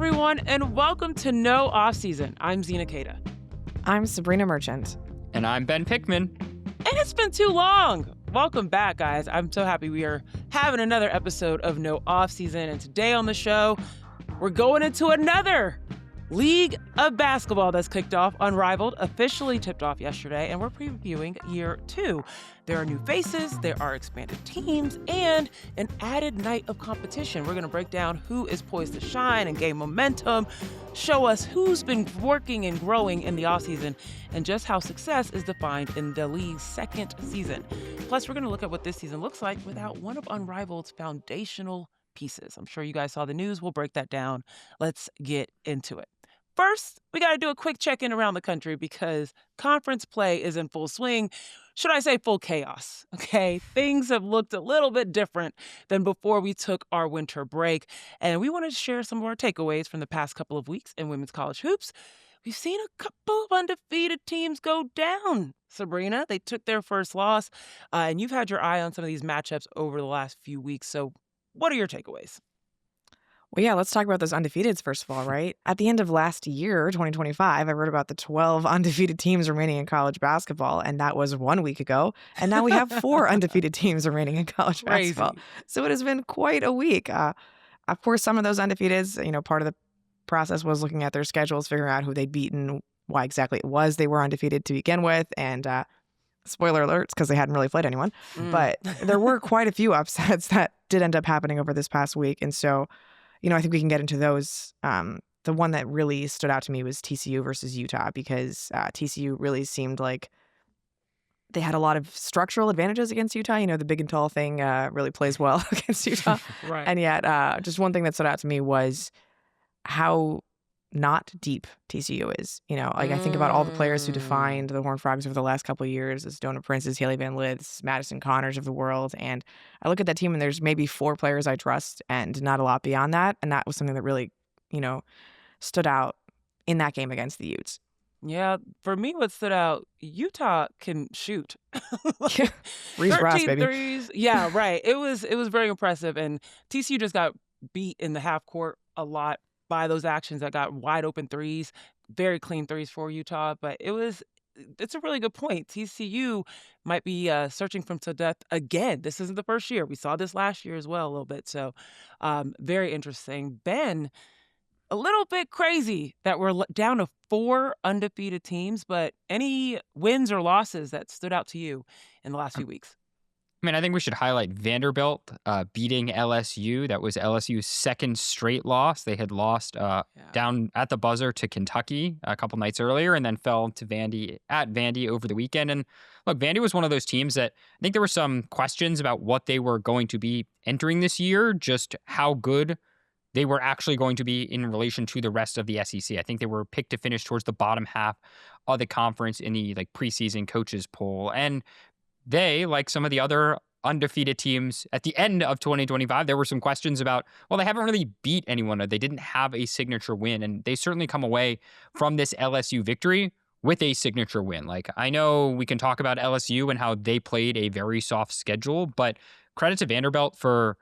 everyone, and welcome to No Offseason. I'm Zena. I'm Sabreena Merchant. And I'm Ben Pickman. And it's been too long. Welcome back, guys. I'm so happy we are having another episode of No Offseason. And today on the show, we're going into another league of basketball that's kicked off. Unrivaled officially tipped off yesterday, and we're previewing year 2. There are new faces, there are expanded teams, and an added night of competition. We're going to break down who is poised to shine and gain momentum, show us who's been working and growing in the offseason, and just how success is defined in the league's second season. Plus, we're going to look at what this season looks like without one of Unrivaled's foundational pieces. I'm sure you guys saw the news. We'll break that down. Let's get into it. First, we got to do a quick check-in around the country because conference play is in full swing. Should I say full chaos? Okay, things have looked a little bit different than before we took our winter break. And we wanted to share some of our takeaways from the past couple of weeks in women's college hoops. We've seen a couple of undefeated teams go down. Sabreena, they took their first loss. And you've had your eye on some of these matchups over the last few weeks. So what are your takeaways? Well, yeah, let's talk about those undefeateds first of all, right? At the end of last year, 2025, I wrote about the 12 undefeated teams remaining in college basketball, and that was 1 week ago. And now we have 4 undefeated teams remaining in college basketball. So it has been quite a week. Of course, some of those undefeateds, part of the process was looking at their schedules, figuring out who they'd beaten, why exactly it was they were undefeated to begin with, and spoiler alerts, because they hadn't really played anyone. But there were quite a few upsets that did end up happening over this past week. And so I think we can get into those. The one that really stood out to me was TCU versus Utah, because TCU really seemed like they had a lot of structural advantages against Utah. The big and tall thing really plays well against Utah. Right. And yet just one thing that stood out to me was how not deep TCU is. I think about all the players who defined the Horned Frogs over the last couple of years as Dona Prince's, Haley Van Lith's, Madison Connors of the world. And I look at that team and there's maybe 4 players I trust and not a lot beyond that. And that was something that really, stood out in that game against the Utes. Yeah, for me, what stood out, Utah can shoot. Reese Ross, 13 baby. threes. Yeah, right. It was very impressive. And TCU just got beat in the half court a lot by those actions that got wide open threes, very clean threes for Utah. But it's a really good point. TCU might be searching from to death again. This isn't the first year. We saw this last year as well a little bit. So very interesting. Ben, a little bit crazy that we're down to 4 undefeated teams, but any wins or losses that stood out to you in the last few weeks? I think we should highlight Vanderbilt beating LSU. That was LSU's second straight loss. They had lost down at the buzzer to Kentucky a couple nights earlier and then fell to Vandy over the weekend. And look, Vandy was one of those teams that I think there were some questions about what they were going to be entering this year, just how good they were actually going to be in relation to the rest of the SEC. I think they were picked to finish towards the bottom half of the conference in the preseason coaches poll. And they, like some of the other undefeated teams at the end of 2025, there were some questions about, well, they haven't really beat anyone, or they didn't have a signature win. And they certainly come away from this LSU victory with a signature win. I know we can talk about LSU and how they played a very soft schedule, but credit to Vanderbilt for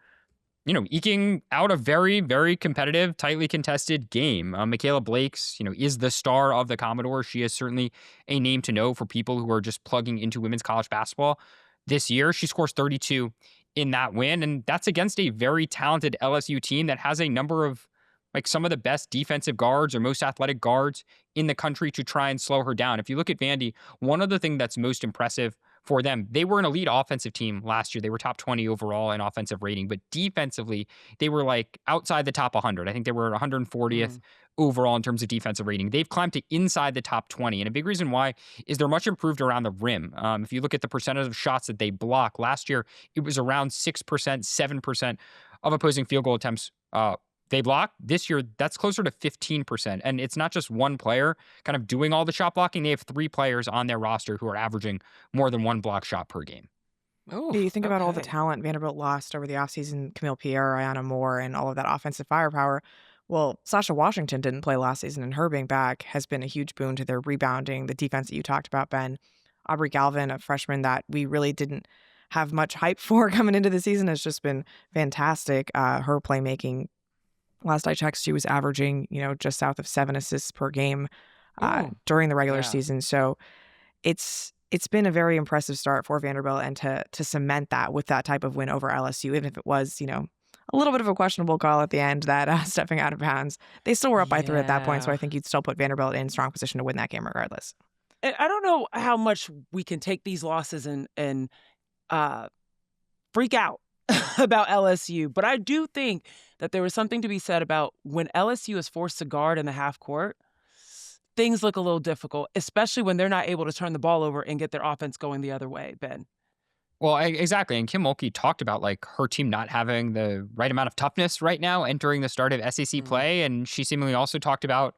eking out a very, very competitive, tightly contested game. Michaela Blakes, is the star of the Commodores. She is certainly a name to know for people who are just plugging into women's college basketball this year. She scores 32 in that win, and that's against a very talented LSU team that has a number of some of the best defensive guards or most athletic guards in the country to try and slow her down. If you look at Vandy, one of the things that's most impressive for them, they were an elite offensive team last year. They were top 20 overall in offensive rating, but defensively, they were outside the top 100. I think they were 140th overall in terms of defensive rating. They've climbed to inside the top 20. And a big reason why is they're much improved around the rim. If you look at the percentage of shots that they block, last year, it was around 6%, 7% of opposing field goal attempts they block. This year, that's closer to 15%. And it's not just one player kind of doing all the shot blocking. They have 3 players on their roster who are averaging more than 1 block shot per game. Oh, you think about all the talent Vanderbilt lost over the offseason, Camille Pierre, Ayanna Moore, and all of that offensive firepower. Well, Sasha Washington didn't play last season, and her being back has been a huge boon to their rebounding, the defense that you talked about, Ben. Aubrey Galvin, a freshman that we really didn't have much hype for coming into the season, has just been fantastic. Her playmaking Last I checked, she was averaging, just south of 7 assists per game during the regular season. So it's been a very impressive start for Vanderbilt, and to cement that with that type of win over LSU, even if it was, a little bit of a questionable call at the end, that stepping out of bounds. They still were up by 3 at that point, so I think you'd still put Vanderbilt in strong position to win that game regardless. And I don't know how much we can take these losses and freak out about LSU, but I do think that there was something to be said about when LSU is forced to guard in the half court, things look a little difficult, especially when they're not able to turn the ball over and get their offense going the other way, Ben. Well, exactly. And Kim Mulkey talked about her team not having the right amount of toughness right now entering the start of SEC play. And she seemingly also talked about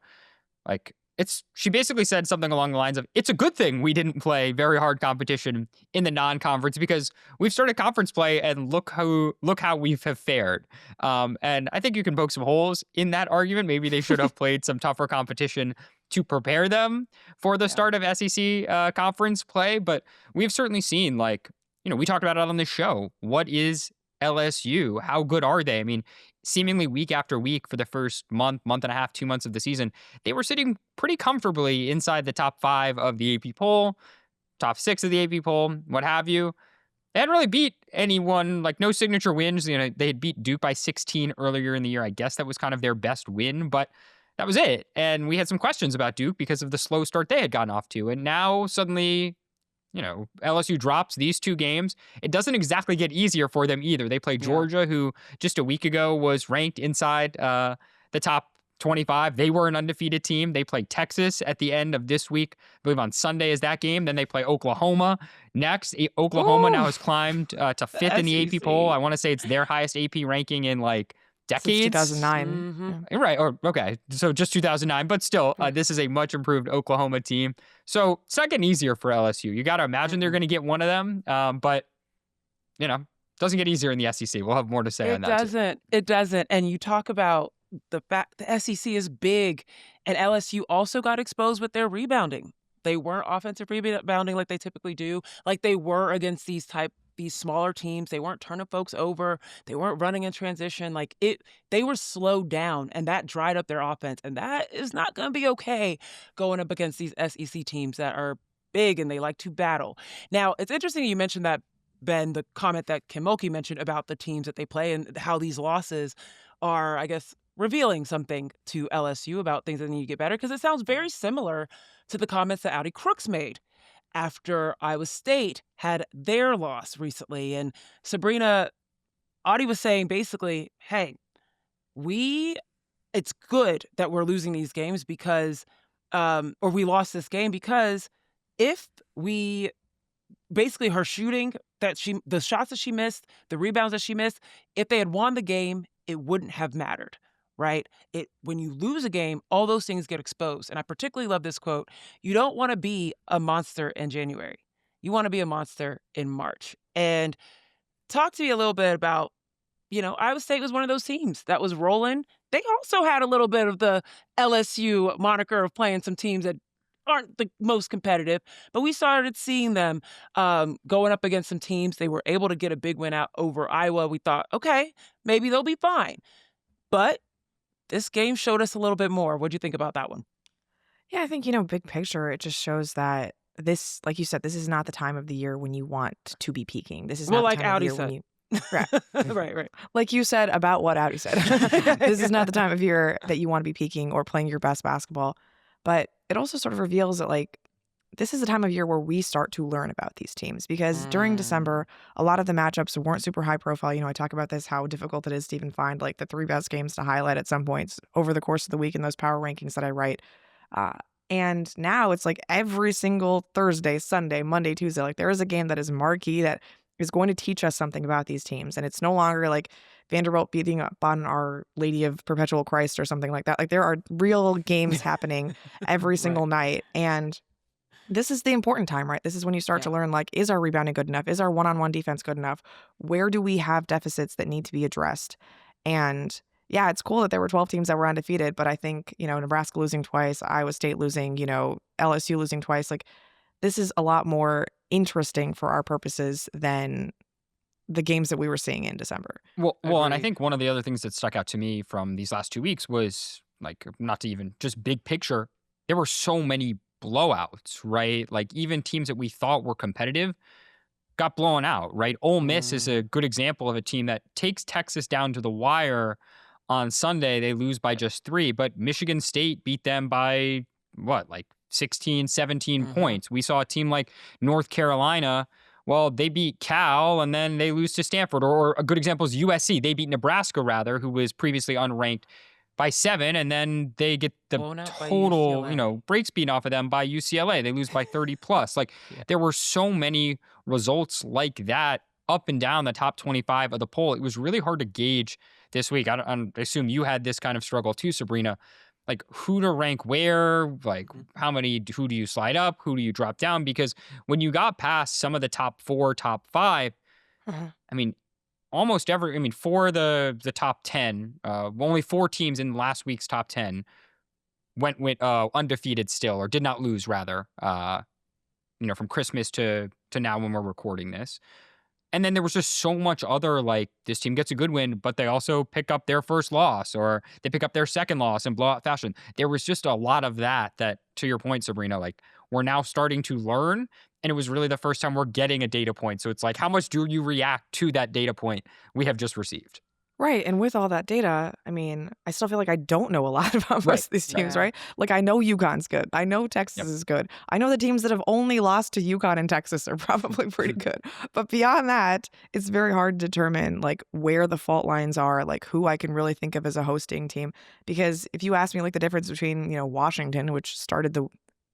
she basically said something along the lines of, it's a good thing we didn't play very hard competition in the non-conference because we've started conference play and look how we have fared. And I think you can poke some holes in that argument. Maybe they should have played some tougher competition to prepare them for the start of SEC conference play. But we've certainly seen, we talked about it on this show. What is LSU? How good are they? I mean, seemingly week after week for the first month and a half, 2 months of the season, they were sitting pretty comfortably inside the top 5 of the AP poll, top 6 of the AP poll, what have you. They hadn't really beat anyone, no signature wins. They had beat Duke by 16 earlier in the year. I guess that was kind of their best win, but that was it. And we had some questions about Duke because of the slow start they had gotten off to. And now suddenly, LSU drops these 2 games. It doesn't exactly get easier for them either. They play Georgia, who just a week ago was ranked inside the top 25. They were an undefeated team. They play Texas at the end of this week. I believe on Sunday is that game. Then they play Oklahoma next. Oklahoma now has climbed to 5th in the AP poll. I want to say it's their highest AP ranking in decades. Since 2009. Mm-hmm. Right. Okay. So just 2009, but still, this is a much improved Oklahoma team. So it's not getting easier for LSU. You got to imagine they're going to get one of them. But, doesn't get easier in the SEC. We'll have more to say on that. It doesn't. And you talk about the fact the SEC is big, and LSU also got exposed with their rebounding. They weren't offensive rebounding like they typically do, like they were against these smaller teams. They weren't turning folks over. They weren't running in transition. They were slowed down, and that dried up their offense. And that is not going to be okay going up against these SEC teams that are big and they like to battle. Now, it's interesting you mentioned that, Ben, the comment that Kim Mulkey mentioned about the teams that they play and how these losses are, I guess, revealing something to LSU about things that need to get better, because it sounds very similar to the comments that Audi Crooks made after Iowa State had their loss recently. And Sabreena, Audi was saying basically, hey, it's good that we're losing these games because, or we lost this game because if we, basically her shooting, the shots that she missed, the rebounds that she missed, if they had won the game, it wouldn't have mattered. Right? When you lose a game, all those things get exposed. And I particularly love this quote. You don't want to be a monster in January. You want to be a monster in March. And talk to me a little bit about, Iowa State was one of those teams that was rolling. They also had a little bit of the LSU moniker of playing some teams that aren't the most competitive, but we started seeing them going up against some teams. They were able to get a big win out over Iowa. We thought, okay, maybe they'll be fine. But this game showed us a little bit more. What'd you think about that one? Yeah, I think, big picture, it just shows that this, like you said, this is not the time of the year when you want to be peaking. This is not the time Audi of the year said. when you... Right. Like you said about what Audi said. This is not the time of year that you want to be peaking or playing your best basketball. But it also sort of reveals that, this is the time of year where we start to learn about these teams, because during December, a lot of the matchups weren't super high profile. I talk about this, how difficult it is to even find the 3 best games to highlight at some points over the course of the week in those power rankings that I write. And now it's every single Thursday, Sunday, Monday, Tuesday, there is a game that is marquee that is going to teach us something about these teams. And it's no longer Vanderbilt beating up on Our Lady of Perpetual Christ or something like that. There are real games happening every single night. And this is the important time, right? This is when you start to learn, is our rebounding good enough? Is our one-on-one defense good enough? Where do we have deficits that need to be addressed? And yeah, it's cool that there were 12 teams that were undefeated, but I think, Nebraska losing twice, Iowa State losing, LSU losing twice, this is a lot more interesting for our purposes than the games that we were seeing in December. Well, and I Agreed. think one of the other things that stuck out to me from these last 2 weeks was, like, not to even just big picture, there were so many blowouts, right? Like, even teams that we thought were competitive got blown out, right? Ole Miss is a good example of a team that takes Texas down to the wire on Sunday. They lose by just 3, but Michigan State beat them by what, like 16, 17 points. We saw a team like North Carolina. Well, they beat Cal and then they lose to Stanford. Or a good example is USC. They beat Nebraska, rather, who was previously unranked, by 7, and then they get the Blown out by total, UCLA. breaks beaten off of them by UCLA. They lose by 30 plus. Like, there were so many results like that up and down the top 25 of the poll. It was really hard to gauge this week. I assume you had this kind of struggle too, Sabreena. Like, who to rank where, like, who do you slide up, who do you drop down? Because when you got past some of the top 4, top 5, I mean, almost for the top 10, only 4 teams in last week's top 10 went undefeated still, or did not lose, rather, from Christmas to now when we're recording this. And then there was just so much other, like, this team gets a good win, but they also pick up their first loss, or they pick up their second loss in blowout fashion. There was just a lot of that, to your point, Sabreena, like, we're now starting to learn. And it was really the first time we're getting a data point. So it's like, how much do you react to that data point we have just received? Right. And with all that data, I mean, I still feel like I don't know a lot about most of these teams, Yeah. right? Like, I know UConn's good. I know Texas is good. I know the teams that have only lost to UConn and Texas are probably pretty good. But beyond that, it's very hard to determine, like, where the fault lines are, like, who I can really think of as a hosting team. Because if you ask me, like, the difference between, Washington, which started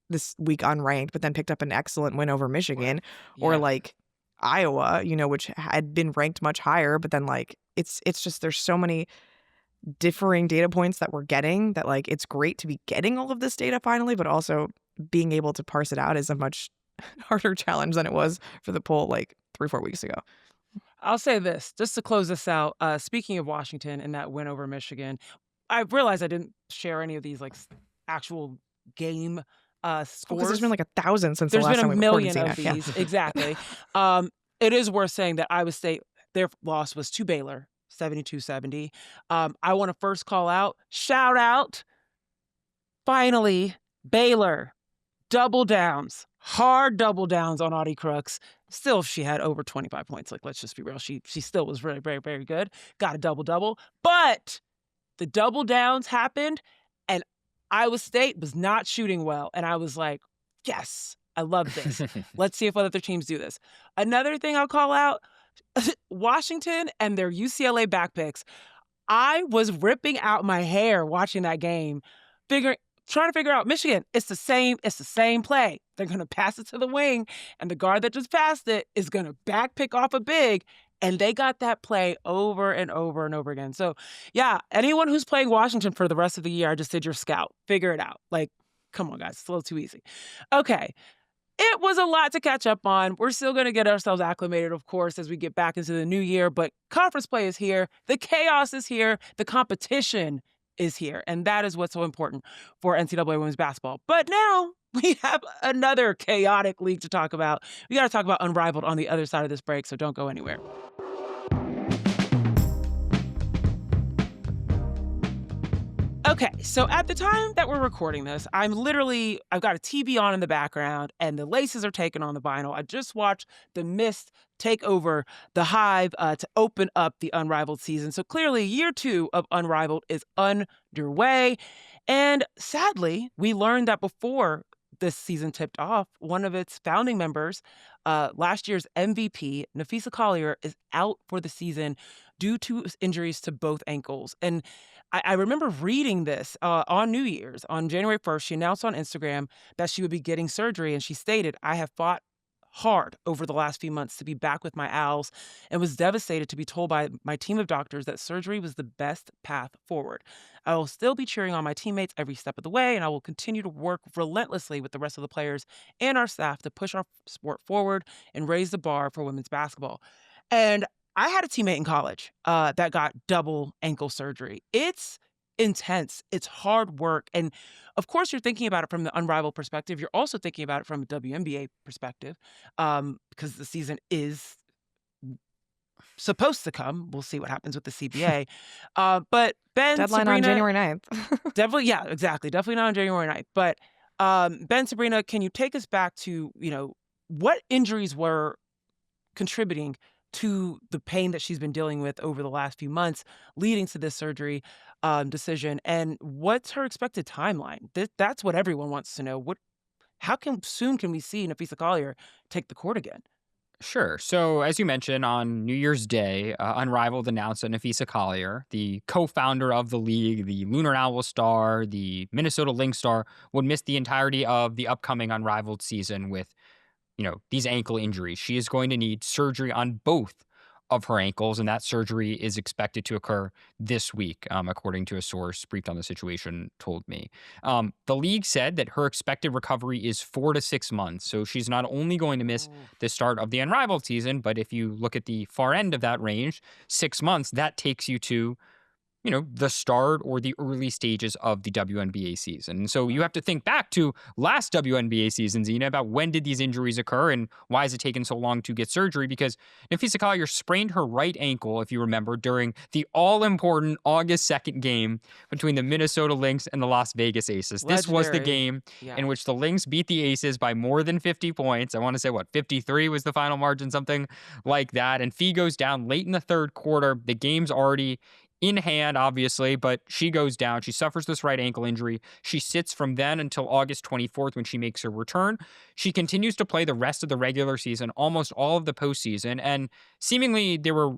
this week unranked, but then picked up an excellent win over Michigan, or like Iowa, which had been ranked much higher, but then, like, it's just, there's so many differing data points that we're getting that, like, it's great to be getting all of this data finally, but also being able to parse it out is a much harder challenge than it was for the poll like 3-4 weeks ago. I'll say this, just to close this out. Speaking of Washington and that win over Michigan, I realized I didn't share any of these, like, actual game scores. Because there's been like 1,000 since There's the last been time a we recorded million of Zena. these. Exactly. It is worth saying that Iowa State, their loss was to Baylor, 72-70. I want to first shout out, finally, Baylor, double downs, hard double downs on Audie Crooks. Still, she had over 25 points. Like, let's just be real. She still was very, very, very good. Got a double-double. But the double downs happened, and Iowa State was not shooting well. And I was like, yes, I love this. Let's see if other teams do this. Another thing I'll call out, Washington and their UCLA backpicks. I was ripping out my hair watching that game, trying to figure out Michigan. It's the same play. They're going to pass it to the wing, and the guard that just passed it is going to backpick off a big. And they got that play over and over and over again. So, yeah, anyone who's playing Washington for the rest of the year, I just did your scout. Figure it out. Like, come on, guys. It's a little too easy. Okay. It was a lot to catch up on. We're still going to get ourselves acclimated, of course, as we get back into the new year. But conference play is here. The chaos is here. The competition is here. And that is what's so important for NCAA women's basketball. But now we have another chaotic league to talk about. We got to talk about Unrivaled on the other side of this break, so don't go anywhere. Okay, so at the time that we're recording this, I've got a TV on in the background and the laces are taken on the vinyl. I just watched the Mist take over the Hive to open up the Unrivaled season. So clearly year 2 of Unrivaled is underway. And sadly, we learned that before this season tipped off, one of its founding members, last year's MVP, Napheesa Collier, is out for the season due to injuries to both ankles. And I remember reading this on New Year's. On January 1st, she announced on Instagram that she would be getting surgery, and she stated, "I have fought hard over the last few months to be back with my Owls and was devastated to be told by my team of doctors that surgery was the best path forward. I will still be cheering on my teammates every step of the way, and I will continue to work relentlessly with the rest of the players and our staff to push our sport forward and raise the bar for women's basketball." And I had a teammate in college that got double ankle surgery. It's intense. It's hard work. And of course, you're thinking about it from the Unrivaled perspective. You're also thinking about it from a WNBA perspective because the season is supposed to come. We'll see what happens with the CBA. But Ben, Deadline Sabreena, on January 9th. definitely, yeah, exactly. Definitely not on January 9th. But Ben, Sabreena, can you take us back to, what injuries were contributing to the pain that she's been dealing with over the last few months leading to this surgery decision? And what's her expected timeline? That's what everyone wants to know. How soon can we see Napheesa Collier take the court again? Sure. So, as you mentioned, on New Year's Day, Unrivaled announced that Napheesa Collier, the co-founder of the league, the Lunar Owls star, the Minnesota Lynx star, would miss the entirety of the upcoming Unrivaled season with, these ankle injuries. She is going to need surgery on both of her ankles, and that surgery is expected to occur this week, according to a source briefed on the situation told me. The league said that her expected recovery is 4 to 6 months, so she's not only going to miss the start of the Unrivaled season, but if you look at the far end of that range, 6 months, that takes you to the start or the early stages of the WNBA season. And so you have to think back to last WNBA season, Zena, about when did these injuries occur and why has it taken so long to get surgery? Because Napheesa Collier sprained her right ankle, if you remember, during the all-important August 2nd game between the Minnesota Lynx and the Las Vegas Aces. Legendary. This was the game in which the Lynx beat the Aces by more than 50 points. I want to say, 53 was the final margin, something like that. And Phee goes down late in the third quarter. The game's already in hand, obviously, but she goes down. She suffers this right ankle injury. She sits from then until August 24th when she makes her return. She continues to play the rest of the regular season, almost all of the postseason, and seemingly there were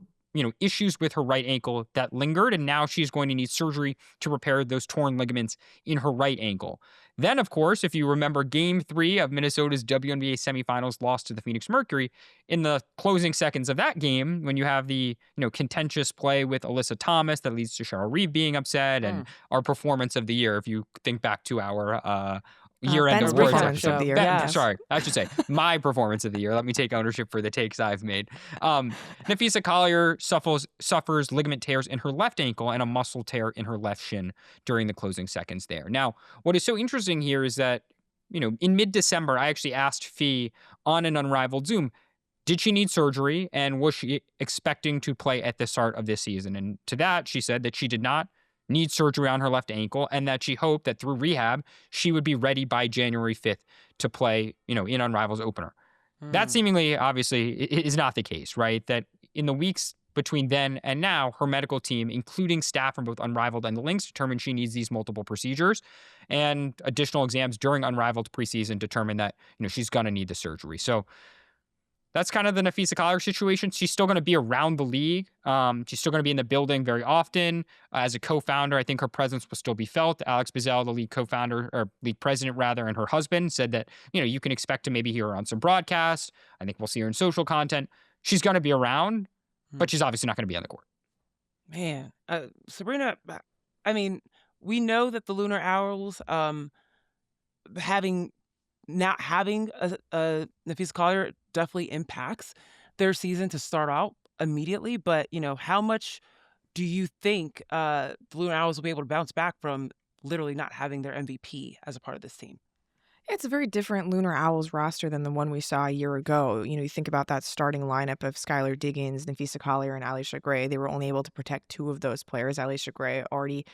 issues with her right ankle that lingered, and now she's going to need surgery to repair those torn ligaments in her right ankle. Then, of course, if you remember Game 3 of Minnesota's WNBA semifinals loss to the Phoenix Mercury, in the closing seconds of that game, when you have the contentious play with Alyssa Thomas that leads to Cheryl Reeve being upset, and our performance of the year, if you think back to our year-end Ben's awards performance episode. of the year. Sorry, I should say my performance of the year. Let me take ownership for the takes I've made. Napheesa Collier suffers ligament tears in her left ankle and a muscle tear in her left shin during the closing seconds there. Now, what is so interesting here is that, in mid-December, I actually asked Phee on an Unrivaled Zoom, did she need surgery and was she expecting to play at the start of this season? And to that, she said that she did not need surgery on her left ankle and that she hoped that through rehab, she would be ready by January 5th to play, in Unrivaled opener. That seemingly, obviously, is not the case, right? That in the weeks between then and now, her medical team, including staff from both Unrivaled and the Lynx, determined she needs these multiple procedures, and additional exams during Unrivaled preseason determined that, she's going to need the surgery. So that's kind of the Napheesa Collier situation. She's still going to be around the league. She's still going to be in the building very often. As a co-founder, I think her presence will still be felt. Alex Bizzell, the league co-founder, or league president rather, and her husband said that, you can expect to maybe hear her on some broadcasts. I think we'll see her in social content. She's going to be around, but she's obviously not going to be on the court. Man, Sabreena, I mean, we know that the Lunar Owls, not having a Napheesa Collier definitely impacts their season to start out immediately. But, how much do you think the Lunar Owls will be able to bounce back from literally not having their MVP as a part of this team? It's a very different Lunar Owls roster than the one we saw a year ago. You think about that starting lineup of Skylar Diggins, Napheesa Collier, and Alisha Gray. They were only able to protect 2 of those players. Alisha Gray already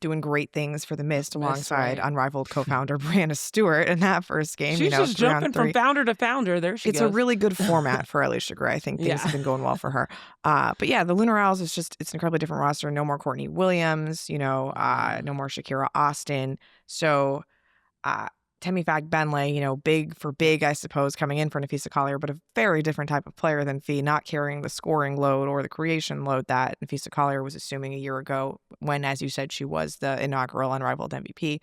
doing great things for the Mist alongside Unrivaled co-founder Brianna Stewart in that first game. She's just jumping from founder to founder. There she goes. It's a really good format for Alisha Gray. I think things have been going well for her. But yeah, the Lunar Owls it's an incredibly different roster. No more Courtney Williams, no more Shakira Austin. So Temi Fag-Benley, big for big, I suppose, coming in for Napheesa Collier, but a very different type of player than Phee, not carrying the scoring load or the creation load that Napheesa Collier was assuming a year ago when, as you said, she was the inaugural Unrivaled MVP.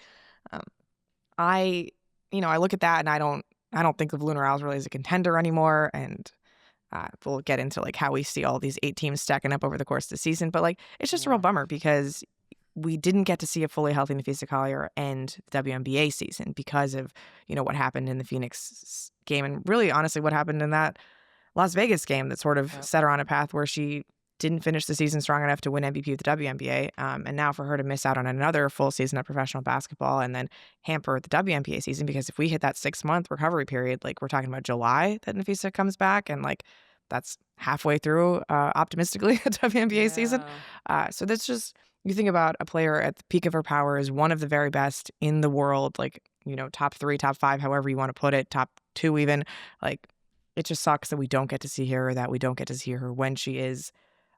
I look at that and I don't think of Lunar Owls really as a contender anymore. And we'll get into how we see all these 8 teams stacking up over the course of the season. But it's just a real bummer because we didn't get to see a fully healthy Napheesa Collier end the WNBA season because of, what happened in the Phoenix game and really, honestly, what happened in that Las Vegas game that sort of set her on a path where she didn't finish the season strong enough to win MVP of the WNBA. And now for her to miss out on another full season of professional basketball and then hamper the WNBA season, because if we hit that 6-month recovery period, we're talking about July that Napheesa comes back, and that's halfway through, optimistically, a WNBA season. So that's just, you think about a player at the peak of her powers, one of the very best in the world, like, top 3, top 5, however you want to put it, top 2 even. Like, it just sucks that we don't get to see her, that we don't get to see her when she is,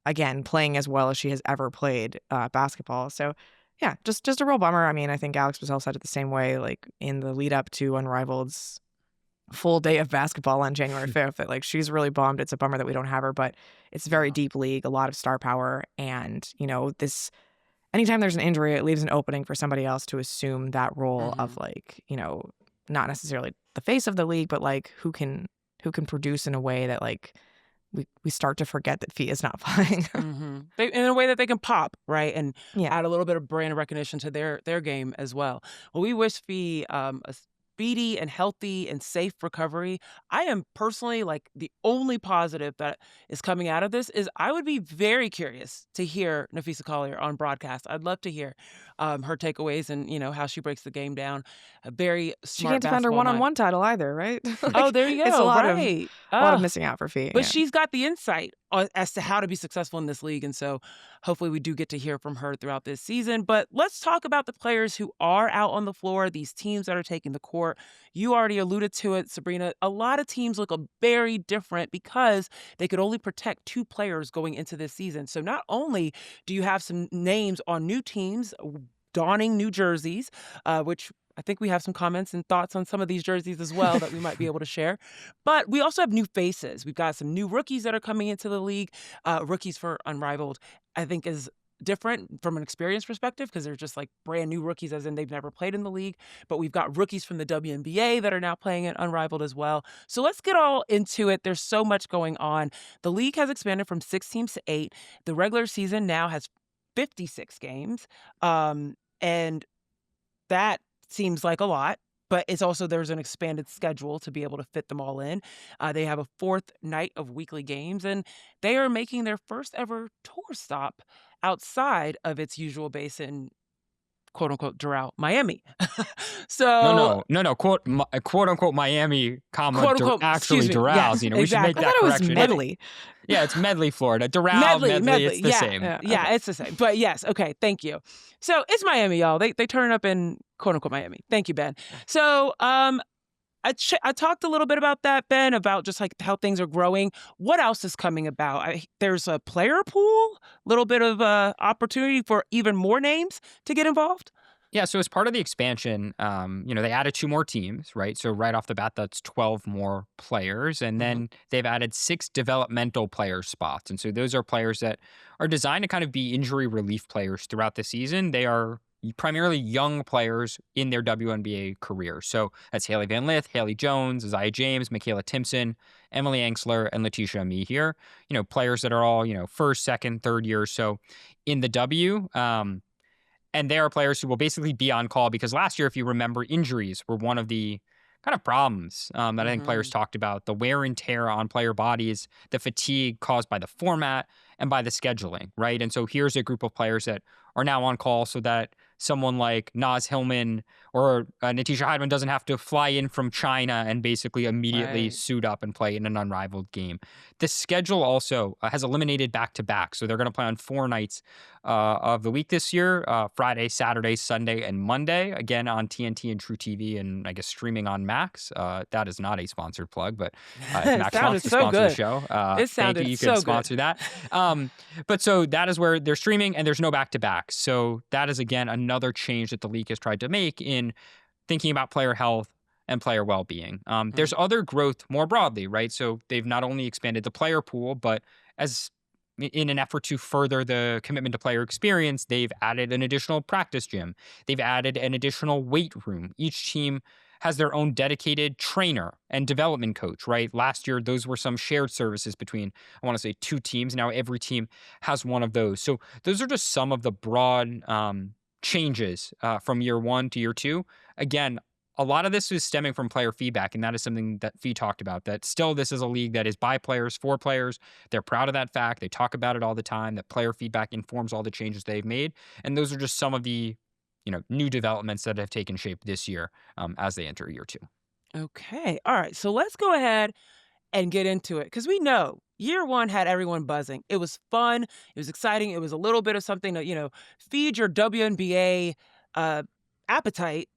again, playing as well as she has ever played basketball. So, yeah, just a real bummer. I mean, I think Alex Brazell said it the same way, like, in the lead up to Unrivaled's full day of basketball on January 5th, that, like, she's really bummed. It's a bummer that we don't have her, but it's a very deep league, a lot of star power. And, this, anytime there's an injury, it leaves an opening for somebody else to assume that role of, like, not necessarily the face of the league, but, like, who can produce in a way that, like, we start to forget that Phee is not playing. In a way that they can pop, right? And Yeah. add a little bit of brand recognition to their game as well. Well, we wish Phee a speedy and healthy and safe recovery. I am personally, like, the only positive that is coming out of this is I would be very curious to hear Napheesa Collier on broadcast. I'd love to hear her takeaways and, how she breaks the game down. A very smart She can't defend her basketball mind. one-on-one title either, right? Oh, there you go. It's a lot right. of missing out for Phee. But yeah. she's got the insight as to how to be successful in this league. And so hopefully we do get to hear from her throughout this season. But let's talk about the players who are out on the floor, these teams that are taking the court. You already alluded to it, Sabreena. A lot of teams look very different because they could only protect 2 players going into this season. So not only do you have some names on new teams donning new jerseys, which I think we have some comments and thoughts on some of these jerseys as well that we might be able to share. But we also have new faces. We've got some new rookies that are coming into the league. Rookies for Unrivaled, I think, is different from an experience perspective because they're just like brand new rookies, as in they've never played in the league. But we've got rookies from the WNBA that are now playing at Unrivaled as well. So let's get all into it. There's so much going on. The league has expanded from 6 teams to 8. The regular season now has 56 games. And that seems like a lot, but it's also, there's an expanded schedule to be able to fit them all in. They have a 4th night of weekly games, and they are making their first ever tour stop outside of its usual base in quote unquote Doral, Miami. So no, quote unquote Miami, comma, quote unquote, actually Doral. Yes, we should make exactly. that I thought it correction. was Medley. Yeah, it's Medley, Florida. Doral, Medley, it's the same. Yeah, it's the same. But yes, okay, thank you. So it's Miami, y'all. They turn up in quote unquote Miami. Thank you, Ben. So I talked a little bit about that, Ben, about just like how things are growing. What else is coming about? There's a player pool, a little bit of opportunity for even more names to get involved. Yeah, so as part of the expansion, they added 2 more teams, right? So right off the bat, that's 12 more players. And then they've added 6 developmental player spots. And so those are players that are designed to kind of be injury relief players throughout the season. They are primarily young players in their WNBA career. So that's Haley Van Lith, Haley Jones, Isaiah James, Michaela Timpson, Emily Angsler, and Letitia Amie here. Players that are all, 1st, 2nd, 3rd year. So in the W, and they are players who will basically be on call because last year, if you remember, injuries were one of the kind of problems that I think players talked about. The wear and tear on player bodies, the fatigue caused by the format and by the scheduling, right? And so here's a group of players that are now on call so that someone like Naz Hillman or Natisha Hydeman doesn't have to fly in from China and basically immediately suit up and play in an Unrivaled game. The schedule also has eliminated back-to-back. So they're going to play on 4 nights of the week this year, Friday, Saturday, Sunday, and Monday, again on TNT and True TV and I guess streaming on Max. That is not a sponsored plug, but if Max wants to sponsor the show, it sounded you so can sponsor that. But so that is where they're streaming and there's no back-to-back. So that is, again, another change that the league has tried to make in thinking about player health and player well-being. There's other growth more broadly, right? So they've not only expanded the player pool, but as in an effort to further the commitment to player experience, they've added an additional practice gym. They've added an additional weight room. Each team has their own dedicated trainer and development coach, right? Last year, those were some shared services between, I want to say, 2 teams. Now every team has one of those. So those are just some of the broad changes from year 1 to year 2. Again, a lot of this is stemming from player feedback, and that is something that Phee talked about, that still this is a league that is by players, for players. They're proud of that fact. They talk about it all the time, that player feedback informs all the changes they've made. And those are just some of the new developments that have taken shape this year as they enter year 2. Okay. All right. So let's go ahead and get into it because we know year one had everyone buzzing. It was fun. It was exciting. It was a little bit of something to, feed your WNBA appetite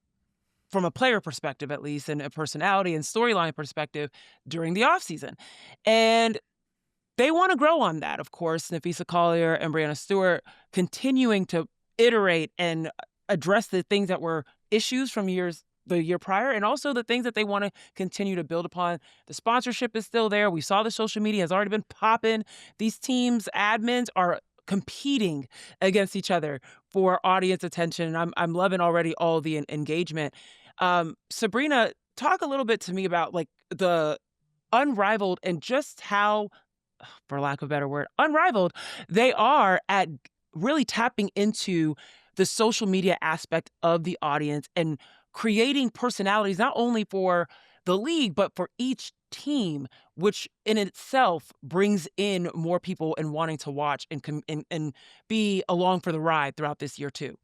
from a player perspective, at least, and a personality and storyline perspective during the offseason. And they want to grow on that, of course. Napheesa Collier and Breanna Stewart continuing to iterate and address the things that were issues from the year prior, and also the things that they want to continue to build upon. The sponsorship is still there. We saw the social media has already been popping. These teams' admins are competing against each other for audience attention. I'm loving already all the engagement. Sabreena, talk a little bit to me about like the Unrivaled and just how, for lack of a better word, unrivaled they are at really tapping into the social media aspect of the audience and creating personalities not only for the league, but for each team, which in itself brings in more people and wanting to watch and be along for the ride throughout this year too.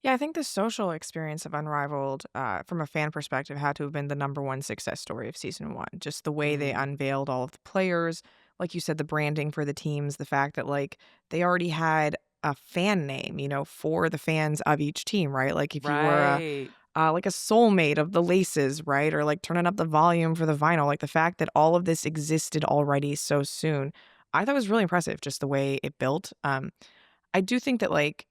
Yeah, I think the social experience of Unrivaled, from a fan perspective, had to have been the number one success story of season one. Just the way they unveiled all of the players, like you said, the branding for the teams, the fact that like they already had a fan name, for the fans of each team, right? Like if you were Right. like a soulmate of the laces, right? Or like turning up the volume for the vinyl, like the fact that all of this existed already so soon, I thought was really impressive, just the way it built. I do think that like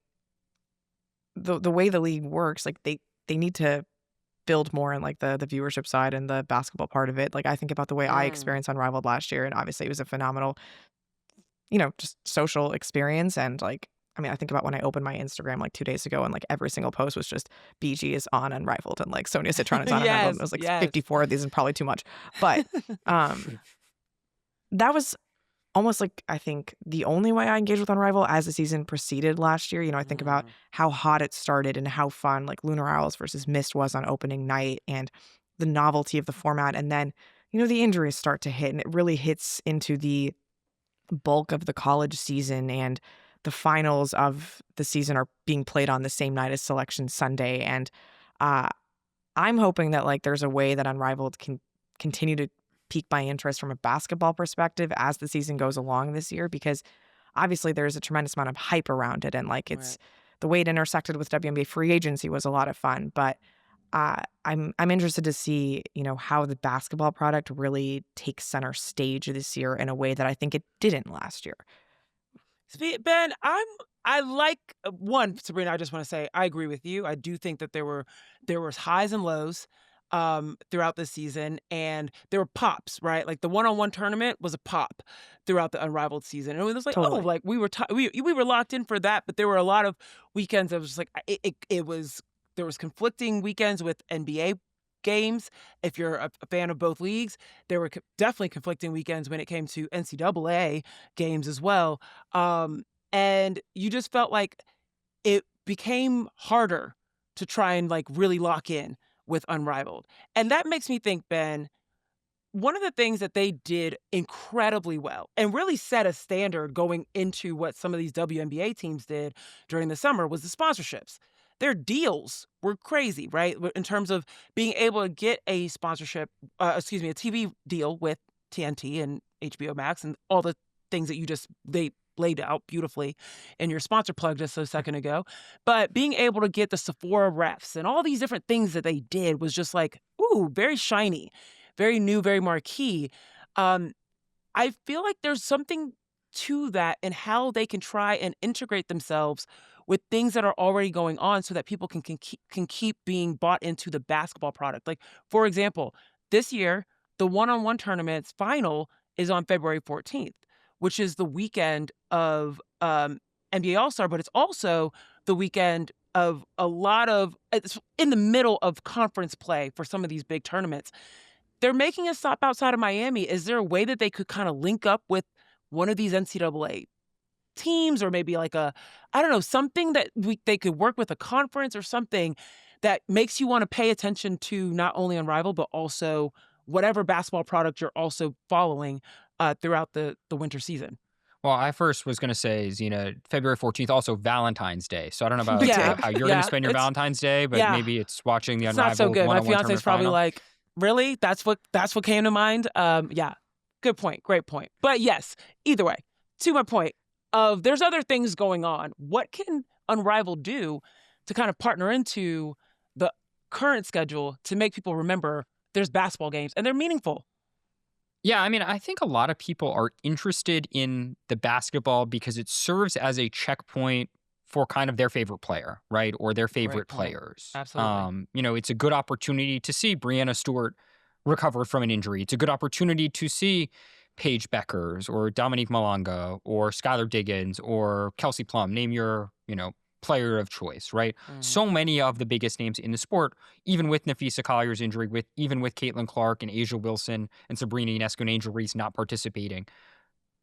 the way the league works, like they need to build more in like the viewership side and the basketball part of it. Like I think about the way I experienced Unrivaled last year, and obviously it was a phenomenal, just social experience. And like, I mean, I think about when I opened my Instagram like 2 days ago, and like every single post was just BG is on Unrivaled and like Sonia Citron is on Unrivaled. And it was like 54 of these is probably too much, but that was almost like, I think, the only way I engaged with Unrivaled as the season proceeded last year. I think about how hot it started and how fun like Lunar Owls versus Mist was on opening night and the novelty of the format. And then, the injuries start to hit, and it really hits into the bulk of the college season, and the finals of the season are being played on the same night as Selection Sunday. And I'm hoping that like there's a way that Unrivaled can continue to pique my interest from a basketball perspective as the season goes along this year, because obviously there's a tremendous amount of hype around it, and like it's the way it intersected with WNBA free agency was a lot of fun. But I'm interested to see how the basketball product really takes center stage this year in a way that I think it didn't last year. Ben, I like Sabreena. I just want to say I agree with you. I do think that there was highs and lows throughout the season, and there were pops, right? Like the one-on-one tournament was a pop throughout the Unrivaled season, and it was like, Totally. like we were locked in for that. But there were a lot of weekends that was just like there was conflicting weekends with NBA games. If you're a fan of both leagues, there were definitely conflicting weekends when it came to NCAA games as well. And you just felt like it became harder to try and like really lock in with Unrivaled. And that makes me think, Ben, one of the things that they did incredibly well and really set a standard going into what some of these WNBA teams did during the summer was the sponsorships. Their deals were crazy, right? In terms of being able to get a sponsorship, a TV deal with TNT and HBO Max and all the things that they laid out beautifully in your sponsor plug just a second ago. But being able to get the Sephora refs and all these different things that they did was just like, ooh, very shiny, very new, very marquee. I feel like there's something to that and how they can try and integrate themselves with things that are already going on so that people can keep being bought into the basketball product. Like, for example, this year, the one-on-one tournament's final is on February 14th, which is the weekend of NBA All-Star, but it's also the weekend of it's in the middle of conference play for some of these big tournaments. They're making a stop outside of Miami. Is there a way that they could kind of link up with one of these NCAA teams, or maybe like something that they could work with, a conference or something that makes you want to pay attention to not only Unrivaled, but also whatever basketball product you're also following throughout the winter season? Well, I first was going to say, Zena, February 14th, also Valentine's Day. So I don't know about how you're going to spend your Valentine's Day, but maybe it's watching the Unrivaled not so good. My one-on-one fiance's tournament probably final. like, really? That's what came to mind? Yeah. Good point. Great point. But yes, either way, to my point of there's other things going on. What can Unrivaled do to kind of partner into the current schedule to make people remember there's basketball games and they're meaningful? Yeah, I mean, I think a lot of people are interested in the basketball because it serves as a checkpoint for kind of their favorite player, right? Or their favorite point. players. Absolutely. It's a good opportunity to see Breanna Stewart recover from an injury. It's a good opportunity to see Paige Beckers or Dominique Malanga or Skylar Diggins or Kelsey Plum, name your, player of choice, right? So many of the biggest names in the sport, even with Napheesa Collier's injury, even with Caitlin Clark and Asia Wilson and Sabreena Ionescu and Angel Reese not participating,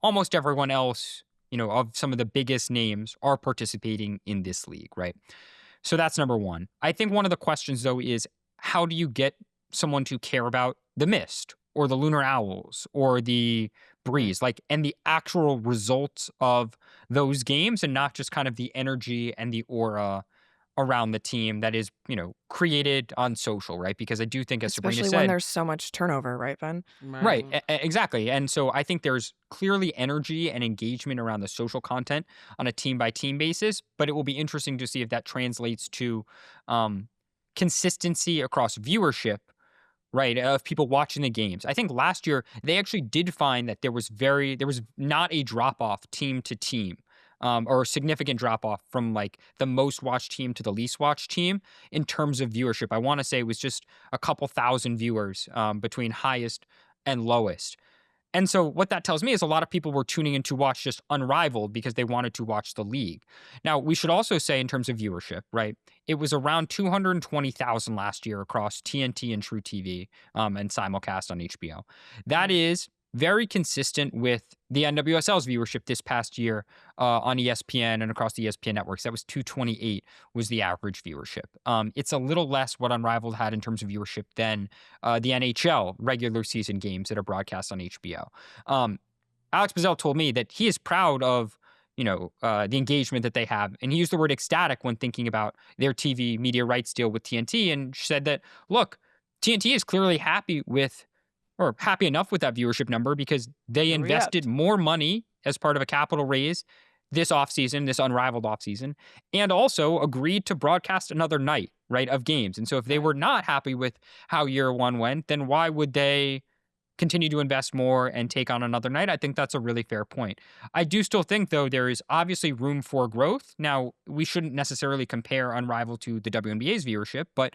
almost everyone else, of some of the biggest names are participating in this league, right? So that's number one. I think one of the questions, though, is how do you get someone to care about the Mist or the Lunar Owls or the Breeze, and the actual results of those games and not just kind of the energy and the aura around the team that is, created on social, right? Because I do think, as Sabreena Especially said, when there's so much turnover, right, Ben? Right, exactly. And so I think there's clearly energy and engagement around the social content on a team-by-team basis, but it will be interesting to see if that translates to consistency across viewership, right, of people watching the games. I think last year they actually did find that there was not a drop-off team to team. Or a significant drop-off from the most watched team to the least watched team in terms of viewership. I want to say it was just a couple thousand viewers between highest and lowest. And so what that tells me is a lot of people were tuning in to watch just Unrivaled because they wanted to watch the league. Now, we should also say in terms of viewership, right, it was around 220,000 last year across TNT and True TV and simulcast on HBO. That is very consistent with the NWSL's viewership this past year on ESPN and across the ESPN networks. That was 228 was the average viewership. It's a little less what Unrivaled had in terms of viewership than the NHL regular season games that are broadcast on HBO. Alex Bizzell told me that he is proud of the engagement that they have. And he used the word ecstatic when thinking about their TV media rights deal with TNT and said that, look, TNT is clearly happy enough with that viewership number because they invested more money as part of a capital raise this offseason, this Unrivaled offseason, and also agreed to broadcast another night, right, of games. And so if they were not happy with how year one went, then why would they continue to invest more and take on another night? I think that's a really fair point. I do still think, though, there is obviously room for growth. Now, we shouldn't necessarily compare Unrivaled to the WNBA's viewership, but,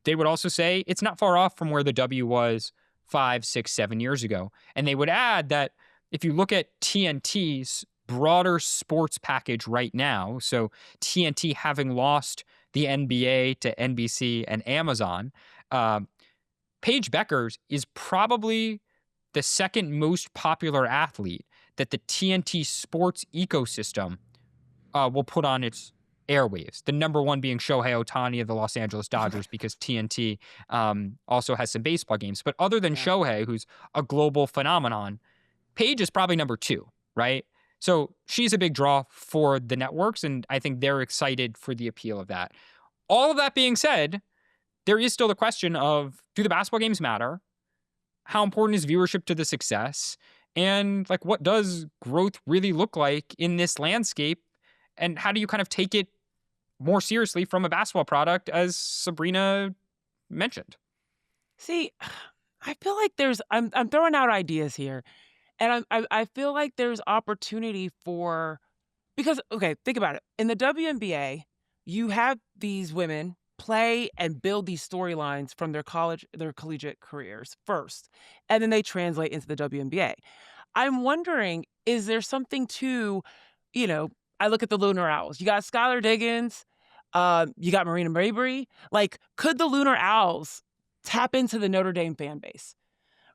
they would also say it's not far off from where the W was 5, 6, 7 years ago. And they would add that if you look at TNT's broader sports package right now, so TNT having lost the NBA to NBC and Amazon, Paige Beckers is probably the second most popular athlete that the TNT sports ecosystem will put on its airwaves. The number one being Shohei Ohtani of the Los Angeles Dodgers because TNT also has some baseball games. But other than Shohei, who's a global phenomenon, Paige is probably number two, right? So she's a big draw for the networks, and I think they're excited for the appeal of that. All of that being said, there is still the question of, do the basketball games matter? How important is viewership to the success? And what does growth really look like in this landscape? And how do you kind of take it more seriously from a basketball product, as Sabreena mentioned? See, I feel like I'm throwing out ideas here, and I feel like there's opportunity because think about it. In the WNBA, you have these women play and build these storylines from their collegiate careers first, and then they translate into the WNBA. I'm wondering, is there something to, I look at the Lunar Owls. You got Skylar Diggins. You got Marina Mabry. Could the Lunar Owls tap into the Notre Dame fan base,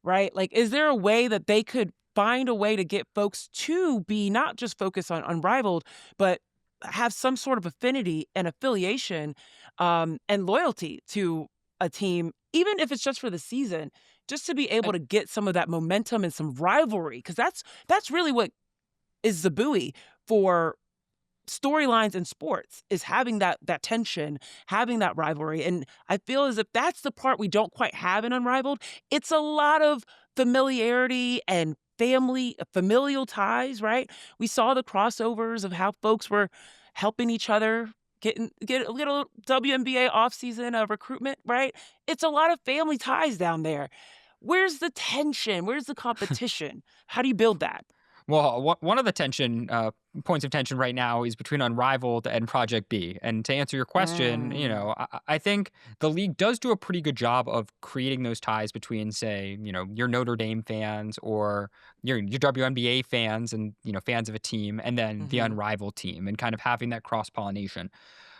right? Is there a way that they could find a way to get folks to be not just focused on Unrivaled, but have some sort of affinity and affiliation and loyalty to a team, even if it's just for the season, just to be able to get some of that momentum and some rivalry? Because that's really what is the buoy for storylines in sports, is having that tension, having that rivalry. And I feel as if that's the part we don't quite have in Unrivaled. It's a lot of familiarity and familial ties, right? We saw the crossovers of how folks were helping each other get a little WNBA offseason recruitment, right? It's a lot of family ties down there. Where's the tension? Where's the competition? How do you build that? Well, one of the points of tension right now is between Unrivaled and Project B. And to answer your question, I think the league does do a pretty good job of creating those ties between, say, your Notre Dame fans or your WNBA fans and, fans of a team, and then the Unrivaled team, and kind of having that cross-pollination.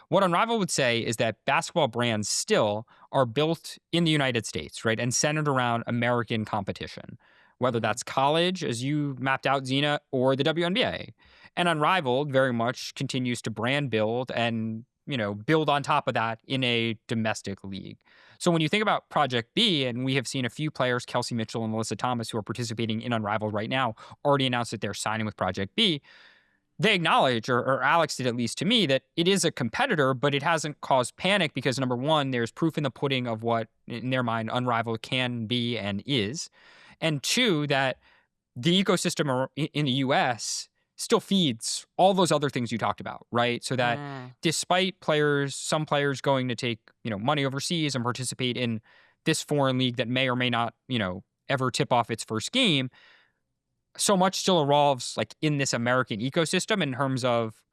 What Unrivaled would say is that basketball brands still are built in the United States, right, and centered around American competition, whether that's college, as you mapped out, Zena, or the WNBA. And Unrivaled very much continues to brand build and, build on top of that in a domestic league. So when you think about Project B, and we have seen a few players, Kelsey Mitchell and Melissa Thomas, who are participating in Unrivaled right now, already announced that they're signing with Project B, they acknowledge, or Alex did at least to me, that it is a competitor, but it hasn't caused panic because, number one, there's proof in the pudding of what, in their mind, Unrivaled can be and is. And two, that the ecosystem in the U.S. still feeds all those other things you talked about, right? So that despite some players going to take, money overseas and participate in this foreign league that may or may not, ever tip off its first game, so much still evolves like in this American ecosystem in terms of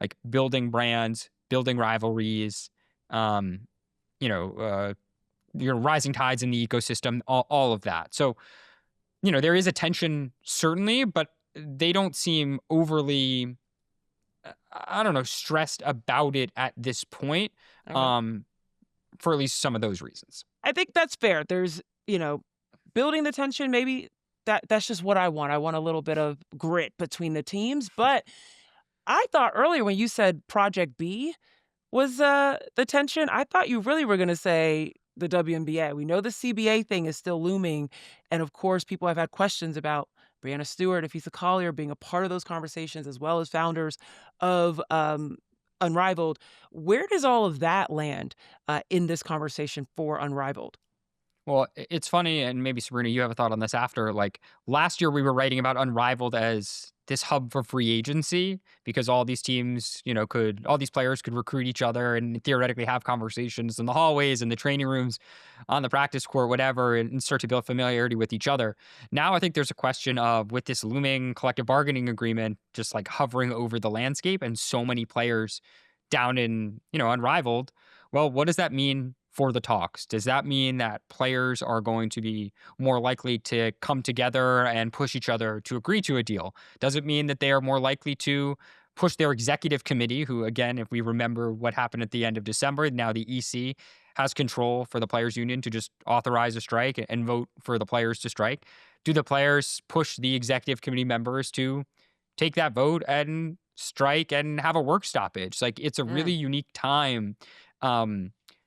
like building brands, building rivalries, your rising tides in the ecosystem, all of that. So, there is a tension certainly, but they don't seem overly, stressed about it at this point, for at least some of those reasons. I think that's fair. There's, building the tension, maybe that's just what I want. I want a little bit of grit between the teams. But I thought earlier when you said Project B was the tension, I thought you really were going to say the WNBA. We know the CBA thing is still looming. And of course, people have had questions about Breanna Stewart, Napheesa Collier being a part of those conversations, as well as founders of Unrivaled. Where does all of that land in this conversation for Unrivaled? Well, it's funny, and maybe Sabreena, you have a thought on this after. Like last year, we were writing about Unrivaled as this hub for free agency because all these teams, all these players could recruit each other and theoretically have conversations in the hallways and the training rooms, on the practice court, whatever, and start to build familiarity with each other. Now, I think there's a question of, with this looming collective bargaining agreement, just like hovering over the landscape and so many players down in, Unrivaled. Well, what does that mean for the talks? Does that mean that players are going to be more likely to come together and push each other to agree to a deal? Does it mean that they are more likely to push their executive committee, who, again, if we remember what happened at the end of December, now the EC has control for the players' union to just authorize a strike and vote for the players to strike? Do the players push the executive committee members to take that vote and strike and have a work stoppage? Like, it's a really unique time.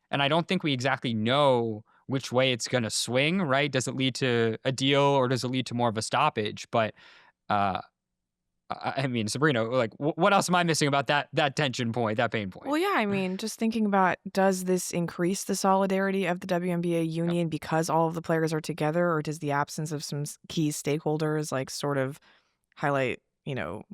And I don't think we exactly know which way it's going to swing, right? Does it lead to a deal or does it lead to more of a stoppage? But, Sabreena, like, what else am I missing about that tension point, that pain point? Well, yeah, just thinking about, does this increase the solidarity of the WNBA union because all of the players are together, or does the absence of some key stakeholders like sort of highlight,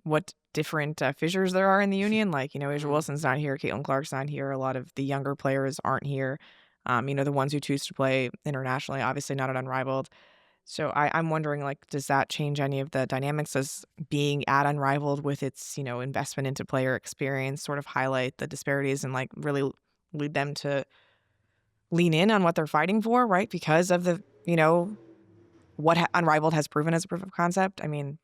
what different fissures there are in the union? Like, Asia Wilson's not here, Caitlin Clark's not here, a lot of the younger players aren't here. The ones who choose to play internationally, obviously not at Unrivaled. So I'm wondering, like, does that change any of the dynamics? Does being at Unrivaled with its, investment into player experience sort of highlight the disparities and like really lead them to lean in on what they're fighting for, right? Because of the, what Unrivaled has proven as a proof of concept. I mean,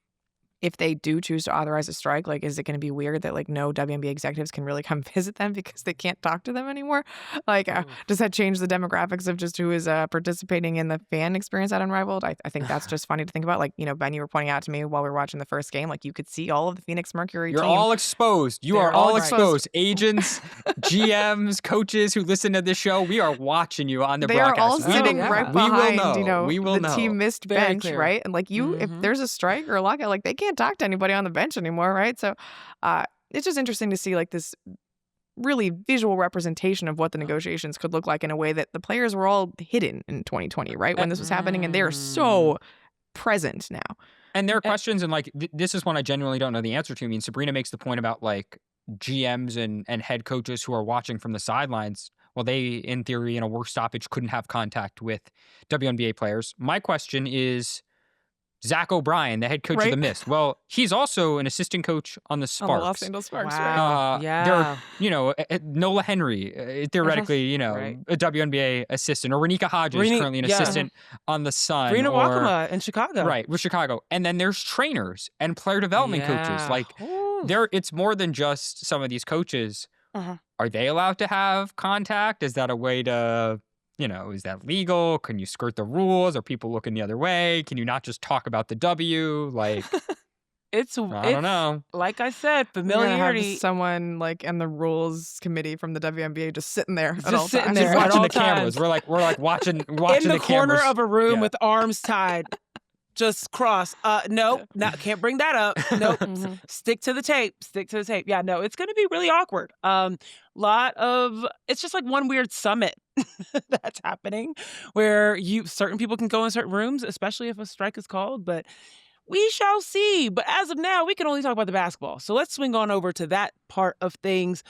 if they do choose to authorize a strike, like, is it going to be weird that like no WNBA executives can really come visit them because they can't talk to them anymore? Like, does that change the demographics of just who is participating in the fan experience at Unrivaled? I think that's just funny to think about. Like, Ben, you were pointing out to me while we were watching the first game, like you could see all of the Phoenix Mercury You're team. all exposed. You are all exposed. Agents, GMs, coaches who listen to this show, we are watching you on the broadcast. They are all sitting right behind, we will the team missed bench, right? And like if there's a strike or a lockout, like they can't talk to anybody on the bench anymore, right? So it's just interesting to see like this really visual representation of what the negotiations could look like in a way that the players were all hidden in 2020, right? When this was happening, and they're so present now. And there are questions, and like this is one I genuinely don't know the answer to. I mean, Sabreena makes the point about like GMs and head coaches who are watching from the sidelines. Well, they, in theory, in a work stoppage, couldn't have contact with WNBA players. My question is, Zach O'Brien, the head coach of the Mist. Well, he's also an assistant coach on the Sparks. On the Los Angeles Sparks, Wow. right? Yeah. There are, Nola Henry, theoretically, Right. a WNBA assistant, or Renika Hodges, currently an assistant on the Sun. Rena or, Wakama in Chicago. Right, with Chicago. And then there's trainers and player development coaches. Like, Ooh. it's more than just some of these coaches. Uh-huh. Are they allowed to have contact? Is that a way to... is that legal? Can you skirt the rules? Are people looking the other way? Can you not just talk about the W? Like, I don't know. Like I said, We're familiarity. gonna have someone like in the rules committee from the WNBA just sitting there at Just all sitting times. there Just at watching all the cameras. times. We're like watching in the the corner cameras. of a room Yeah. with arms tied. Just cross. Nope. Can't bring that up. Nope. Stick to the tape. Yeah, no, it's going to be really awkward. It's just like one weird summit that's happening where certain people can go in certain rooms, especially if a strike is called, but we shall see. But as of now, we can only talk about the basketball. So let's swing on over to that part of things.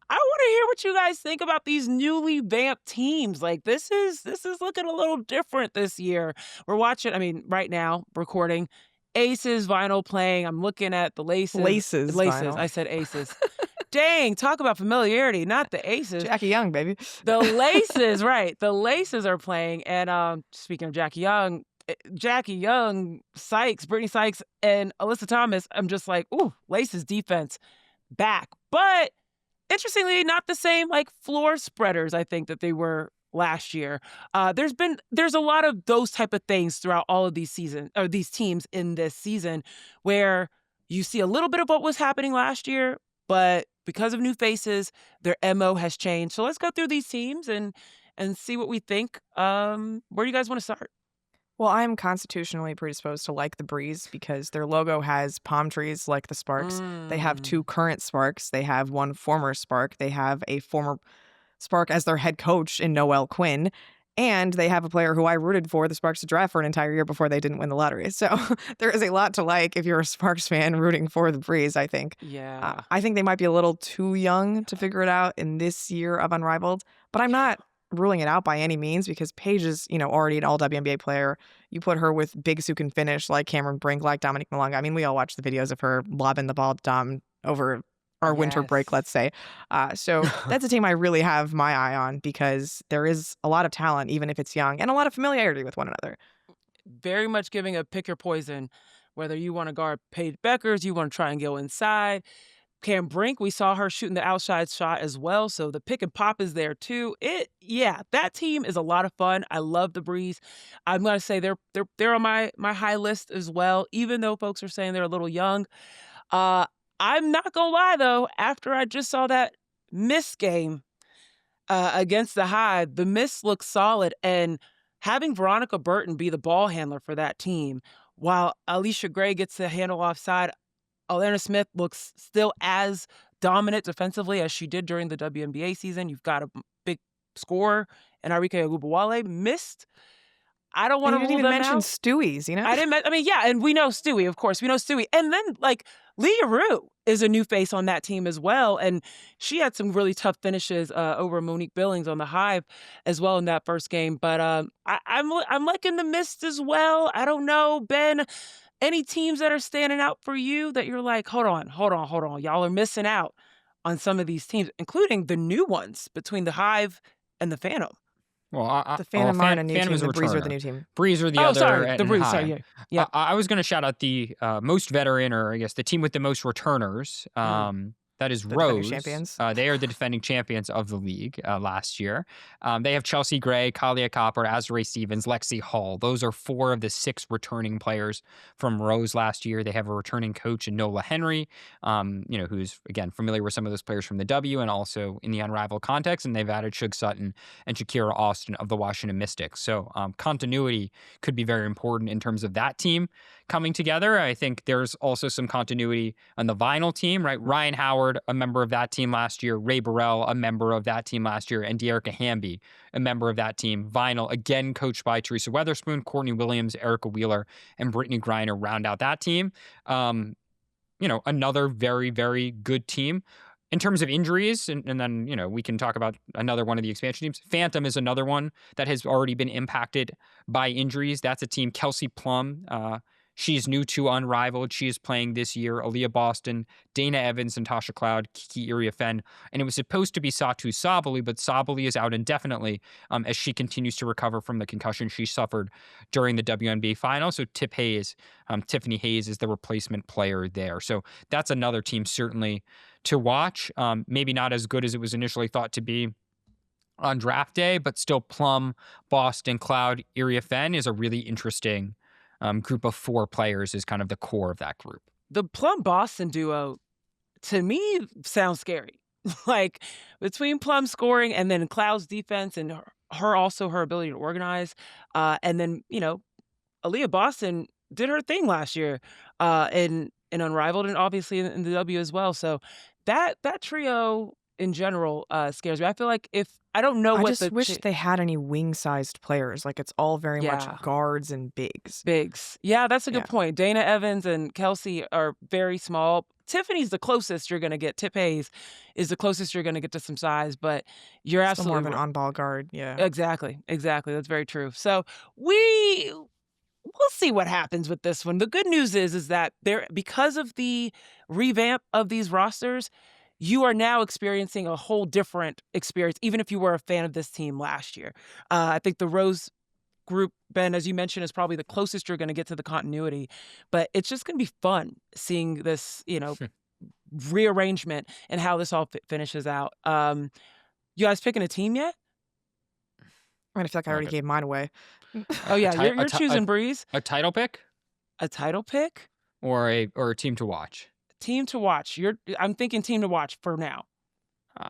I want to hear what you guys think about these newly vamped teams. Like this is looking a little different this year. We're watching, right now, recording Aces vinyl playing. I'm looking at the Laces. Laces vinyl. I said Aces. Dang, talk about familiarity, not the Aces. Jackie Young, baby. The Laces, right. The Laces are playing. And speaking of Jackie Young, Sykes, Brittany Sykes, and Alyssa Thomas, I'm just like, ooh, Laces defense back. But interestingly, not the same like floor spreaders I think that they were last year. There's a lot of those type of things throughout all of these teams in this season where you see a little bit of what was happening last year, but because of new faces, their MO has changed. So let's go through these teams and see what we think. Where do you guys want to start? Well, I'm constitutionally predisposed to like the Breeze because their logo has palm trees like the Sparks. They have two current Sparks. They have one former Spark. They have a former Spark as their head coach in Noelle Quinn. And they have a player who I rooted for the Sparks to draft for an entire year before they didn't win the lottery. So there is a lot to like if you're a Sparks fan rooting for the Breeze, I think. Yeah. I think they might be a little too young to figure it out in this year of Unrivaled, but I'm not ruling it out by any means because Paige is, already an all WNBA player. You put her with bigs who can finish like Cameron Brink, like Dominique Malonga. I mean, we all watch the videos of her lobbing the ball to Dom over our winter break, let's say. So that's a team I really have my eye on because there is a lot of talent, even if it's young, and a lot of familiarity with one another. Very much giving a pick your poison, whether you want to guard Paige Beckers, you want to try and go inside. Cam Brink, we saw her shooting the outside shot as well, so the pick and pop is there too. That team is a lot of fun. I love the Breeze. I'm gonna say they're on my high list as well, even though folks are saying they're a little young. I'm not gonna lie though, after I just saw that Mist game against the Hive, the Mist looks solid, and having Veronica Burton be the ball handler for that team, while Alicia Gray gets the handle offside. Alana Smith looks still as dominant defensively as she did during the WNBA season. You've got a big scorer, and Arike Ogunbowale missed. I don't want to rule them out. You didn't even mention Stewie's, I didn't. And we know Stewie, of course. We know Stewie. And then, Leah Rue is a new face on that team as well. And she had some really tough finishes over Monique Billings on the Hive as well in that first game. But I'm liking the Mist as well. I don't know, Ben. Any teams that are standing out for you that you're like, hold on. Y'all are missing out on some of these teams, including the new ones between the Hive and the Phantom. Well, the Phantom aren't a new Phantom team. The Breeze returner. are the new team. Breeze are the other. Sorry, the Breeze. Hive. Sorry, yeah. I was going to shout out the most veteran, or I guess the team with the most returners. That is the Rose. Champions. They are the defending champions of the league last year. They have Chelsea Gray, Kalia Copper, Azrae Stevens, Lexi Hall. Those are 4 of the 6 returning players from Rose last year. They have a returning coach in Nola Henry, who's, again, familiar with some of those players from the W and also in the Unrivaled context. And they've added Shug Sutton and Shakira Austin of the Washington Mystics. So continuity could be very important in terms of that team. coming together. I think there's also some continuity on the Vinyl team, right? Ryan Howard, a member of that team last year, Ray Burrell, a member of that team last year, and Dearica Hamby, a member of that team. Vinyl, again, coached by Teresa Weatherspoon, Courtney Williams, Erica Wheeler, and Brittany Griner round out that team. Another very, very good team. In terms of injuries, and then, we can talk about another one of the expansion teams. Phantom is another one that has already been impacted by injuries. That's a team. Kelsey Plum, she's new to Unrivaled. She is playing this year. Aaliyah Boston, Dana Evans, and Tasha Cloud, Kiki Iriafen. And it was supposed to be Satu Sabali, but Sabali is out indefinitely as she continues to recover from the concussion she suffered during the WNBA final. So Tiffany Hayes is the replacement player there. So that's another team certainly to watch. Maybe not as good as it was initially thought to be on draft day, but still Plum, Boston, Cloud, Iriafen is a really interesting group of 4 players is kind of the core of that group. The Plum Boston duo, to me, sounds scary. Like, between Plum scoring and then Cloud's defense and her ability to organize, and then, Aaliyah Boston did her thing last year in Unrivaled and obviously in the W as well. So that trio in general scares me. I feel like I just wish they had any wing-sized players. Like, it's all very much guards and bigs. Yeah, that's a good point. Dana Evans and Kelsey are very small. Tiffany's the closest you're going to get. Tip Hayes is the closest you're going to get to some size, but you're Still absolutely more of an on-ball guard. Yeah, exactly. That's very true. So we'll see what happens with this one. The good news is that because of the revamp of these rosters, you are now experiencing a whole different experience, even if you were a fan of this team last year. I think the Rose group, Ben, as you mentioned, is probably the closest you're going to get to the continuity. But it's just going to be fun seeing this, rearrangement and how this all finishes out. You guys picking a team yet? I feel like I already gave mine away. Oh, yeah. You're choosing Breeze. A title pick? A title pick? Or a team to watch? Team to watch. I'm thinking team to watch for now.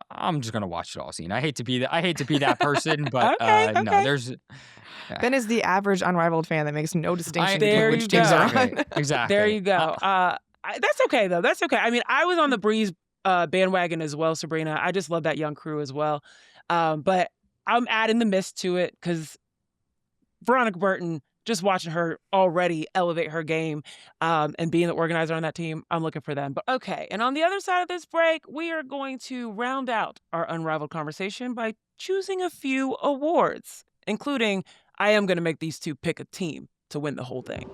I'm just gonna watch it all, Zena. I hate to be that person, but okay. No, there's. Ben is the average Unrivaled fan that makes no distinction between which teams are on. Exactly. There you go. That's okay though. That's okay. I mean, I was on the Breeze bandwagon as well, Sabreena. I just love that young crew as well. But I'm adding the Mist to it because Veronica Burton, just watching her already elevate her game and being the organizer on that team, I'm looking for them. But okay, and on the other side of this break, we are going to round out our Unrivaled conversation by choosing a few awards, including I am going to make these two pick a team to win the whole thing.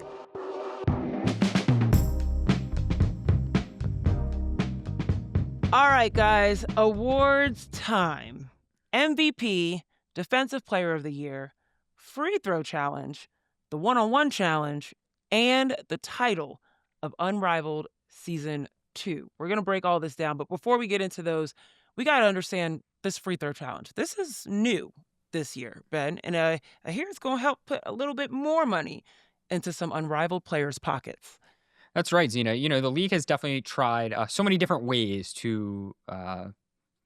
All right, guys, awards time. MVP, Defensive Player of the Year, Free Throw Challenge, the One-on-One Challenge, and the title of Unrivaled Season 2. We're going to break all this down, but before we get into those, we got to understand this free throw challenge. This is new this year, Ben, and I hear it's going to help put a little bit more money into some Unrivaled players' pockets. That's right, Zena. The league has definitely tried so many different ways to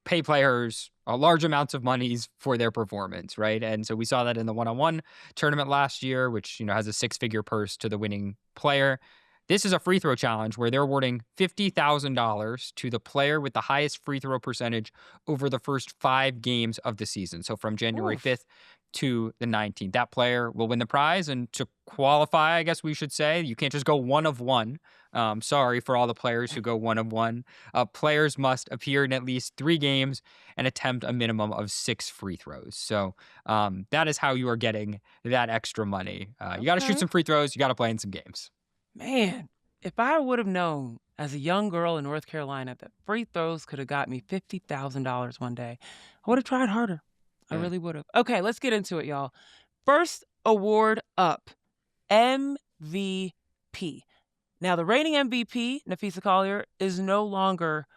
pay players large amounts of monies for their performance, right? And so we saw that in the one-on-one tournament last year, which, has a 6-figure purse to the winning player. This is a free throw challenge where they're awarding $50,000 to the player with the highest free throw percentage over the first 5 games of the season. So from January 5th to the 19th, that player will win the prize. And to qualify, I guess we should say, you can't just go one of one. Sorry for all the players who go one of one. Players must appear in at least 3 games and attempt a minimum of 6 free throws. So that is how you are getting that extra money. You got to shoot some free throws. You got to play in some games. Man, if I would have known as a young girl in North Carolina that free throws could have got me $50,000 one day, I would have tried harder. I really would have. Okay, let's get into it, y'all. First award up, MVP. Now, the reigning MVP, Napheesa Collier, is no longer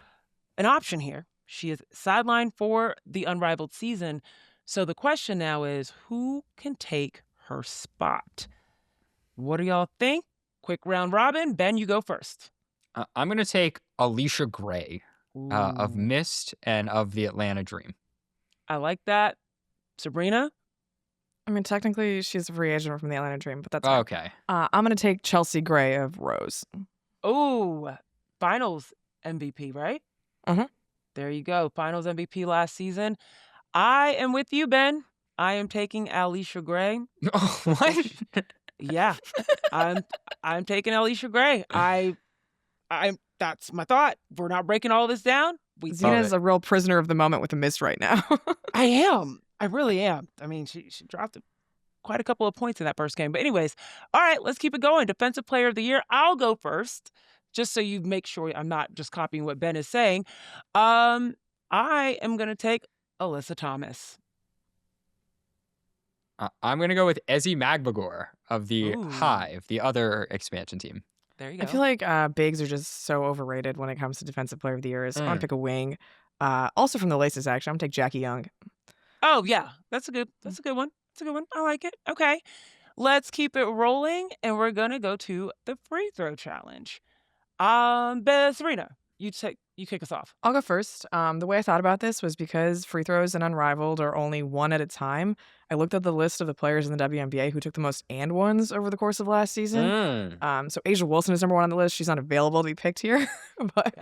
an option here. She is sidelined for the Unrivaled season. So the question now is, who can take her spot? What do y'all think? Quick round robin. Ben, you go first. I'm going to take Alicia Gray of Mist and of the Atlanta Dream. I like that. Sabreena? I mean, technically, she's a free agent from the Atlanta Dream, but that's fine. Okay. I'm going to take Chelsea Gray of Rose. Oh, finals MVP, right? Mm-hmm. There you go. Finals MVP last season. I am with you, Ben. I am taking Alicia Gray. Oh, what? Yeah, I'm taking Alicia Gray. That's my thought. We're not breaking all this down. Zena's a real prisoner of the moment with the mist right now. I am. I really am. I mean, she dropped quite a couple of points in that first game. But anyways, all right, let's keep it going. Defensive Player of the Year. I'll go first, just so you make sure I'm not just copying what Ben is saying. I am going to take Alyssa Thomas. I'm going to go with Ezi Magbagor of the Ooh. Hive, the other expansion team. There you go. I feel like bigs are just so overrated when it comes to Defensive Player of the Year. I'm going to pick a wing. Also from the Laces, actually. I'm going to take Jackie Young. Oh, yeah. That's a good one. That's a good one. I like it. Okay. Let's keep it rolling, and we're going to go to the free throw challenge. Sabreena, you kick us off. I'll go first. The way I thought about this was because free throws in Unrivaled are only one at a time. I looked at the list of the players in the WNBA who took the most and ones over the course of last season. So Asia Wilson is number one on the list. She's not available to be picked here. But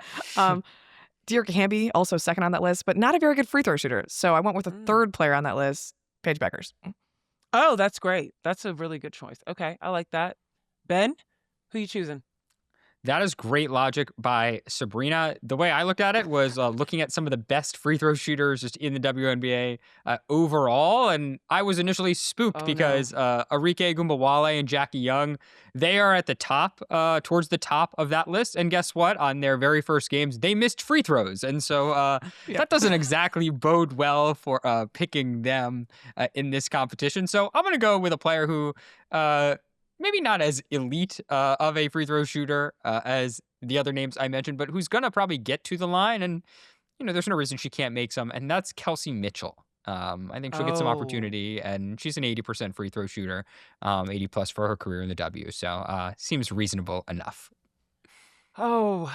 Dearica Hamby, also second on that list, but not a very good free throw shooter. So I went with the third player on that list, Paige Beckers. Oh, that's great. That's a really good choice. Okay, I like that. Ben, who you choosing? That is great logic by Sabreena. The way I looked at it was looking at some of the best free throw shooters just in the WNBA overall. And I was initially spooked because Arike Gumbawale and Jackie Young, they are at the top, towards the top of that list. And guess what? On their very first games, they missed free throws. And so that doesn't exactly bode well for picking them in this competition. So I'm going to go with a player who... maybe not as elite of a free throw shooter as the other names I mentioned, but who's going to probably get to the line. And, there's no reason she can't make some. And that's Kelsey Mitchell. I think she'll get some opportunity, and she's an 80% free throw shooter, 80 plus for her career in the W. So seems reasonable enough. Oh,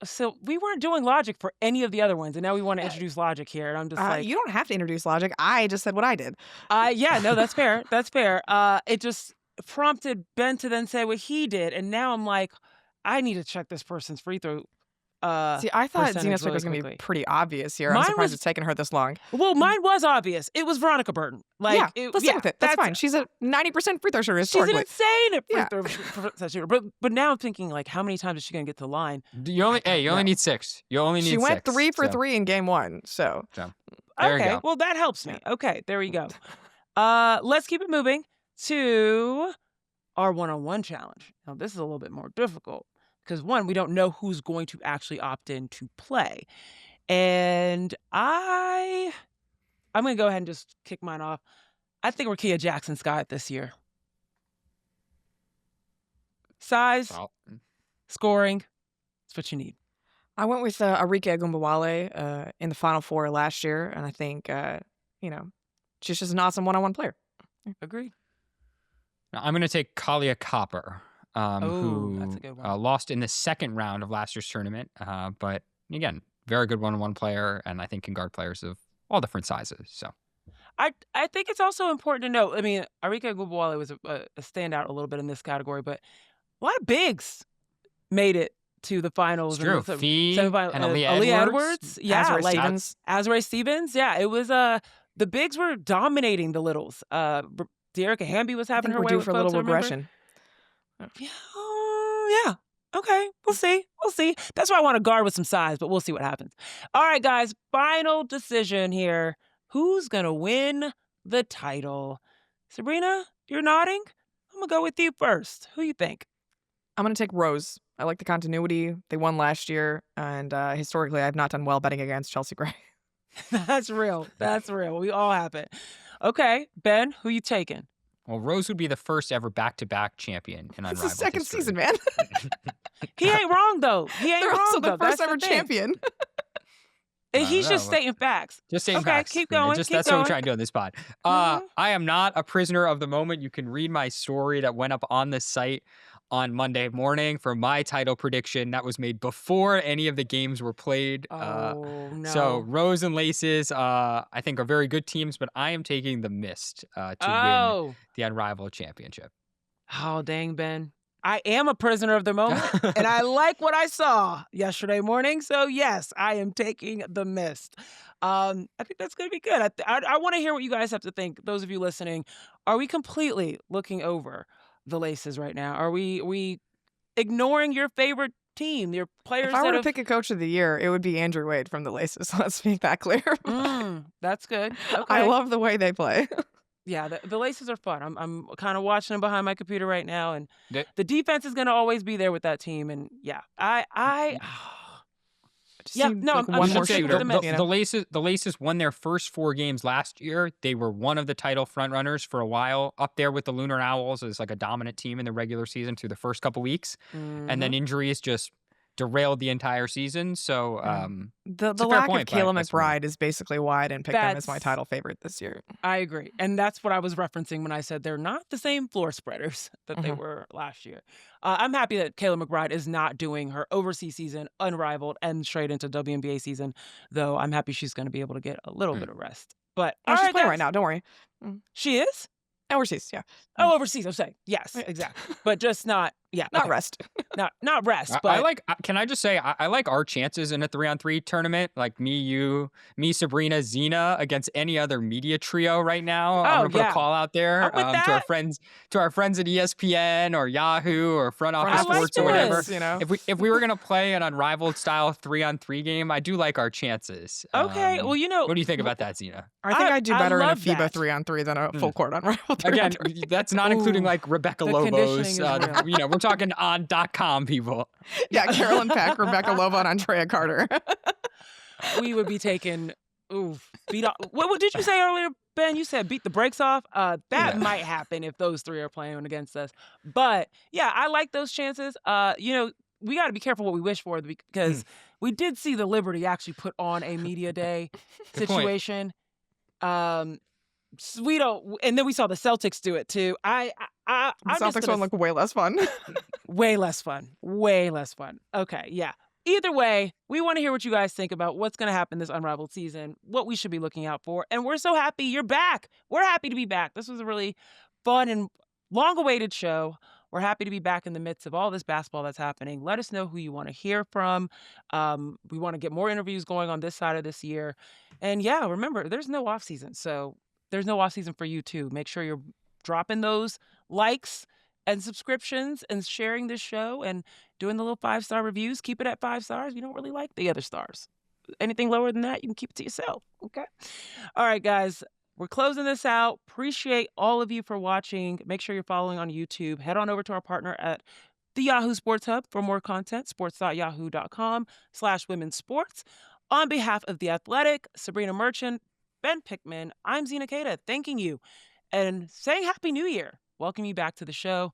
so we weren't doing logic for any of the other ones, and now we want to introduce logic here. And I'm just like, you don't have to introduce logic. I just said what I did. Yeah, no, that's fair. That's fair. It just prompted Ben to then say what he did, and now I'm like, I need to check this person's free throw. See, I thought Zena's pick was going to be pretty obvious here. I'm surprised it's taken her this long. Well, mine was obvious. It was Veronica Burton. Let's stick with it. That's fine. She's a 90% free throw shooter historically. She's an insane free throw shooter. But now I'm thinking, like, how many times is she going to get to the line? You only need 6. You only need 6. She went 3 for 3 in game 1. So there you go. Well, that helps me. Okay, there we go. Let's keep it moving to our one-on-one challenge. Now, this is a little bit more difficult because, one, we don't know who's going to actually opt in to play. And I'm going to go ahead and just kick mine off. I think Rickea Jackson's got it this year. Size, scoring, that's what you need. I went with Arike Gumbawale in the Final Four last year, and I think, she's just an awesome one-on-one player. Agreed. I'm going to take Kalia Copper, who that's a good one. Lost in the second round of last year's tournament. But again, very good one-on-one player, and I think can guard players of all different sizes. So I think it's also important to note, I mean, Arike Gumbawale was a standout a little bit in this category, but a lot of bigs made it to the finals. It's true. Phee and Aaliyah Edwards. Yeah, Azurá Stevens. Yeah, it was the bigs were dominating the littles. Dearica Hamby was having her way with for a little regression. Yeah. Okay. We'll see. That's why I want to guard with some size, but we'll see what happens. All right, guys. Final decision here. Who's going to win the title? Sabreena, you're nodding? I'm going to go with you first. Who you think? I'm going to take Rose. I like the continuity. They won last year, and historically, I've not done well betting against Chelsea Gray. That's real. We all have it. Okay, Ben, who you taking? Well, Rose would be the first ever back-to-back champion in Unrivaled. It's the second history. season, man. He ain't wrong, though. They're also the first ever champion. He's just stating facts. Just stating facts. Keep going. That's what we're trying to do on this pod. I am not a prisoner of the moment. You can read my story that went up on the site on Monday morning for my title prediction. That was made before any of the games were played. Oh, no. So Rose and Laces, I think, are very good teams, but I am taking the Mist to win the Unrivaled championship. Oh, dang, Ben. I am a prisoner of the moment, and I like what I saw yesterday morning. So, yes, I am taking the Mist. I think that's going to be good. I want to hear what you guys have to think. Those of you listening, are we completely looking over the Laces right now? Are we ignoring your favorite team, your players? If I were to pick a coach of the year, it would be Andrew Wade from the Laces. Let's make that clear. That's good. Okay. I love the way they play. Yeah, the Laces are fun. I'm kind of watching them behind my computer right now, and the defense is going to always be there with that team. And yeah, I'm one more shooter. The Laces won their first 4 games last year. They were one of the title frontrunners for a while, up there with the Lunar Owls as like a dominant team in the regular season through the first couple weeks, and then injuries just derailed the entire season. So the lack of Kayla McBride is basically why I didn't pick them as my title favorite this year. I agree. And that's what I was referencing when I said they're not the same floor spreaders that they were last year. I'm happy that Kayla McBride is not doing her overseas season unrivaled and straight into WNBA season, though I'm happy she's going to be able to get a little bit of rest. But she's playing right now. Don't worry. She is? Overseas, yeah. Oh, overseas, I'm saying. Yes, exactly. But just not, not rest. not rest. But can I just say, I like our chances in a 3-on-3 tournament. Like me, you, Sabreena, Zena against any other media trio right now. I'm going to put a call out there to our friends at ESPN or Yahoo or Front Office Sports or whatever. You know? If we were going to play an Unrivaled style 3-on-3 game, I do like our chances. Okay, well, what do you think about that, Zena? I think I'd do better in a FIBA 3-on-3 than a full court Unrivaled 3-on-3. Again, that's not including like Rebecca Lobos. We're talking on.com people. Yeah, Carolyn Peck, Rebecca Lobo, and Andrea Carter. We would be taking beat off. What did you say earlier, Ben? You said beat the brakes off. That might happen if those 3 are playing against us. But yeah, I like those chances. We got to be careful what we wish for because we did see the Liberty actually put on a media day situation. We don't, and then we saw the Celtics do it too. The Celtics one looked way less fun. Way less fun. Okay, yeah. Either way, we want to hear what you guys think about what's going to happen this Unrivaled season, what we should be looking out for, and we're so happy you're back. We're happy to be back. This was a really fun and long-awaited show. We're happy to be back in the midst of all this basketball that's happening. Let us know who you want to hear from. We want to get more interviews going on this side of this year. And yeah, remember, there's no off season, so there's no off season for you too. Make sure you're dropping those likes and subscriptions and sharing this show and doing the little 5-star reviews. Keep it at 5 stars. We don't really like the other stars. Anything lower than that, you can keep it to yourself. Okay. All right, guys. We're closing this out. Appreciate all of you for watching. Make sure you're following on YouTube. Head on over to our partner at the Yahoo Sports Hub for more content. sports.yahoo.com/women's sports. On behalf of The Athletic, Sabreena Merchant, Ben Pickman, I'm Zena Cada, thanking you and saying Happy New Year. Welcome you back to the show.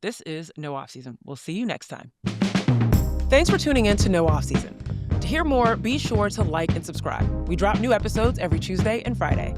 This is No Off Season. We'll see you next time. Thanks for tuning in to No Off Season. To hear more, be sure to like and subscribe. We drop new episodes every Tuesday and Friday.